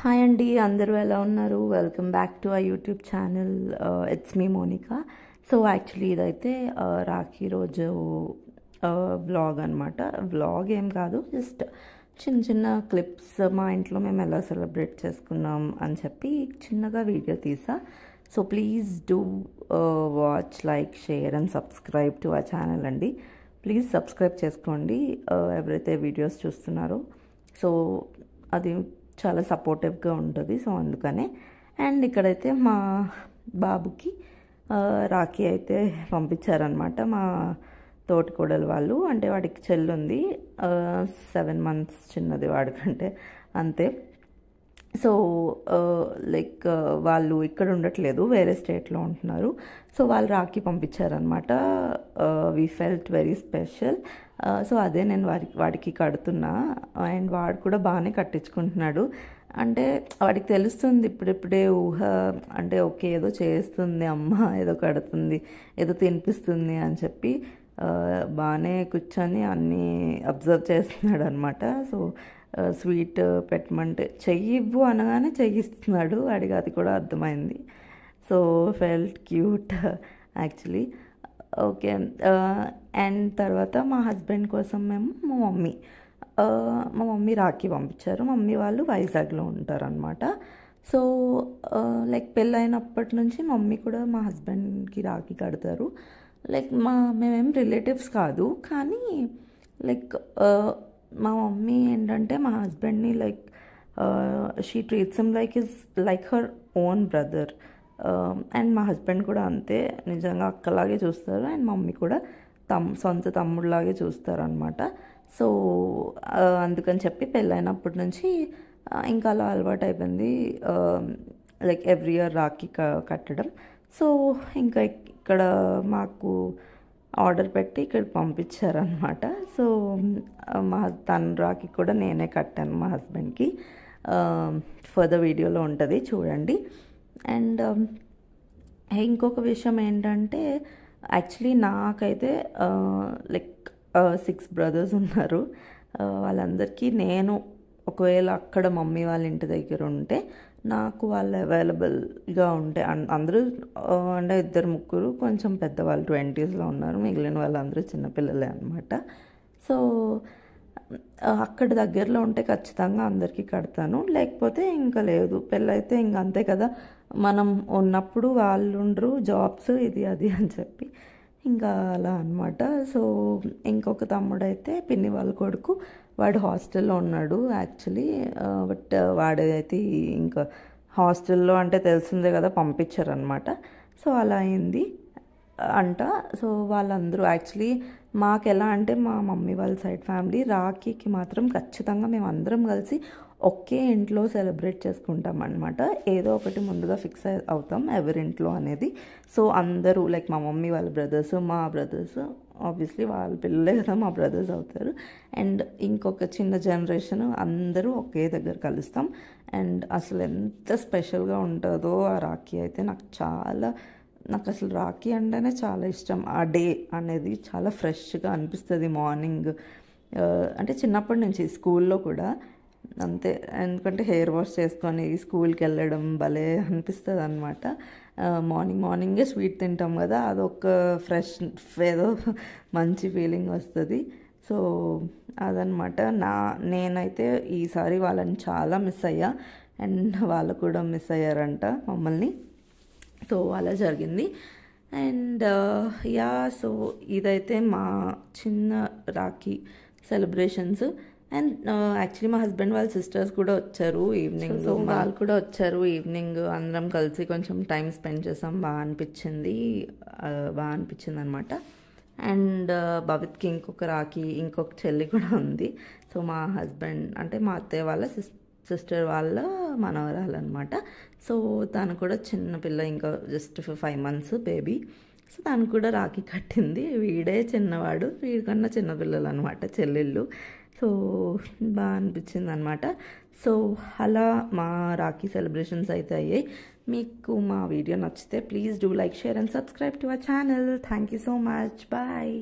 Hi అండి, అందరూ ఎలా ఉన్నారు? Welcome back to our YouTube channel. It's me Monica. So actually ఇదైతే రాఖీ రోజు వ్లాగ్ అనమాట. వ్లాగ్ ఏం కాదు, జస్ట్ చిన్న చిన్న క్లిప్స్ మా ఇంట్లో మేము ఎలా సెలబ్రేట్ చేసుకున్నాం అని చెప్పి చిన్నగా వీడియో తీసా. So please do watch, like, share and subscribe to our channel అండి. ప్లీజ్ సబ్స్క్రైబ్ చేసుకోండి ఎవరైతే వీడియోస్ చూస్తున్నారో. సో అది చాలా సపోర్టివ్గా ఉంటుంది. సో అందుకనే. అండ్ ఇక్కడైతే మా బాబుకి రాఖీ అయితే పంపించారనమాట మా తోటికోడలు వాళ్ళు. అంటే వాడికి చెల్లి ఉంది, 7 months చిన్నది వాడికంటే, అంతే. సో లైక్ వాళ్ళు ఇక్కడ ఉండట్లేదు, వేరే స్టేట్లో ఉంటున్నారు. సో వాళ్ళు రాఖీ పంపించారనమాట. We felt very special. So అదే నేను వాడికి కడుతున్నా. అండ్ వాడు కూడా బాగానే కట్టించుకుంటున్నాడు. అంటే వాడికి తెలుస్తుంది ఇప్పుడిప్పుడే ఊహ, అంటే ఓకే ఏదో చేస్తుంది అమ్మ, ఏదో కడుతుంది, ఏదో తినిపిస్తుంది అని చెప్పి బాగానే కూర్చొని అన్నీ అబ్జర్వ్ చేస్తున్నాడు అనమాట. సో స్వీట్ పెట్టమంటే చెయ్యివ్వు అనగానే చెయ్యిస్తున్నాడు. వాడికి అది కూడా అర్థమైంది. So felt cute actually. Okay. And తర్వాత మా హస్బెండ్ కోసం మేము మా మమ్మీ రాఖీ పంపించారు. మమ్మీ వాళ్ళు వైజాగ్లో ఉంటారనమాట. సో లైక్ పెళ్ళైనప్పటి నుంచి మమ్మీ కూడా మా హస్బెండ్కి రాఖీ కడతారు. లైక్ మేమేం రిలేటివ్స్ కాదు, కానీ లైక్ మా మమ్మీ ఏంటంటే మా హస్బెండ్ని like she treats him like her own brother. And మా హస్బెండ్ కూడా అంతే, నిజంగా అక్కలాగే చూస్తారు. అండ్ మమ్మీ కూడా సొంత తమ్ముడిలాగే చూస్తారు అనమాట. సో అందుకని చెప్పి పెళ్ళైనప్పటి నుంచి ఇంకా అలా అలవాటు అయిపోయింది, లైక్ ఎవ్రీ ఇయర్ రాఖీ కట్టడం. సో ఇంకా ఇక్కడ మాకు ఆర్డర్ పెట్టి ఇక్కడ పంపించారనమాట. సో తన రాఖీ కూడా నేనే కట్టాను మా హస్బెండ్కి. ఫర్దర్ వీడియోలో ఉంటుంది, చూడండి. అండ్ ఇంకొక విషయం ఏంటంటే, యాక్చువల్లీ నాకైతే లైక్ 6 brothers ఉన్నారు. వాళ్ళందరికీ నేను ఒకవేళ అక్కడ మమ్మీ వాళ్ళ ఇంటి దగ్గర ఉంటే నాకు వాళ్ళు అవైలబుల్గా ఉంటే, అందరూ అంటే 2-3 కొంచెం పెద్దవాళ్ళు 20sలో ఉన్నారు, మిగిలిన వాళ్ళందరూ చిన్నపిల్లలే అనమాట. సో అక్కడ దగ్గరలో ఉంటే ఖచ్చితంగా అందరికీ కడతాను, లేకపోతే ఇంకా లేదు. పెళ్ళైతే ఇంకా అంతే కదా, మనం ఉన్నప్పుడు వాళ్ళు ఉండరు, జాబ్స్ ఇది అది అని చెప్పి ఇంకా అలా అనమాట. సో ఇంకొక తమ్ముడైతే పిన్ని వాళ్ళ కొడుకు, వాడు హాస్టల్లో ఉన్నాడు యాక్చువల్లీ. బట్ వాడైతే ఇంకా హాస్టల్లో అంటే తెలిసిందే కదా, పంపించారనమాట. సో అలా అయింది అంట. సో వాళ్ళందరూ యాక్చువల్లీ మాకు ఎలా అంటే, మా మమ్మీ వాళ్ళ సైడ్ ఫ్యామిలీ రాఖీకి మాత్రం ఖచ్చితంగా మేము అందరం కలిసి ఒకే ఇంట్లో సెలబ్రేట్ చేసుకుంటాం అనమాట. ఏదో ఒకటి ముందుగా ఫిక్స్ అవుతాం ఎవరింట్లో అనేది. సో అందరూ లైక్ మా మమ్మీ వాళ్ళ బ్రదర్స్, మా బ్రదర్స్, ఆబ్వియస్లీ వాళ్ళ పిల్లలే కదా మా బ్రదర్స్ అవుతారు. అండ్ ఇంకొక చిన్న జనరేషన్ అందరూ ఒకే దగ్గర కలుస్తాం. అండ్ అసలు ఎంత స్పెషల్గా ఉంటుందో ఆ రాఖీ అయితే. నాకు అసలు రాఖీ అంటేనే చాలా ఇష్టం. ఆ డే అనేది చాలా ఫ్రెష్గా అనిపిస్తుంది మార్నింగ్. అంటే చిన్నప్పటి నుంచి స్కూల్లో కూడా అంతే, ఎందుకంటే హెయిర్ వాష్ చేసుకొని స్కూల్కి వెళ్ళడం భలే అనిపిస్తుంది అనమాట. మార్నింగే స్వీట్ తింటాం కదా, అదొక ఫ్రెష్ ఏదో మంచి ఫీలింగ్ వస్తుంది. సో అదనమాట. నేనైతే ఈసారి వాళ్ళని చాలా మిస్ అయ్యా, అండ్ వాళ్ళు కూడా మిస్ అయ్యారంట మమ్మల్ని. సో అలా జరిగింది. అండ్ సో ఇదైతే మా చిన్న రాఖీ సెలబ్రేషన్స్. అండ్ యాక్చువల్లీ మా హస్బెండ్ వాళ్ళ సిస్టర్స్ కూడా వచ్చారు ఈవినింగ్. సో వాళ్ళు కూడా వచ్చారు ఈవినింగ్. అందరం కలిసి కొంచెం టైం స్పెండ్ చేసాం. బాగా అనిపించింది అనమాట. అండ్ భవిత్కి ఇంకొక రాఖీ, ఇంకొక చెల్లి కూడా ఉంది. సో మా హస్బెండ్ అంటే మా అత్తయ్య వాళ్ళ సిస్టర్ వాళ్ళ మనవరాలు అనమాట. సో తను కూడా చిన్నపిల్ల, ఇంకా జస్ట్ 5 months బేబీ. సో తను కూడా రాఖీ కట్టింది. వీడే చిన్నవాడు, వీడికన్నా చిన్నపిల్లలు అనమాట చెల్లెళ్ళు. సో బాగా అనిపించింది అనమాట. సో అలా మా రాఖీ సెలబ్రేషన్స్ అయితే అయ్యాయి. మీకు మా వీడియో నచ్చితే please do like, share and subscribe to our channel. Thank you so much. Bye.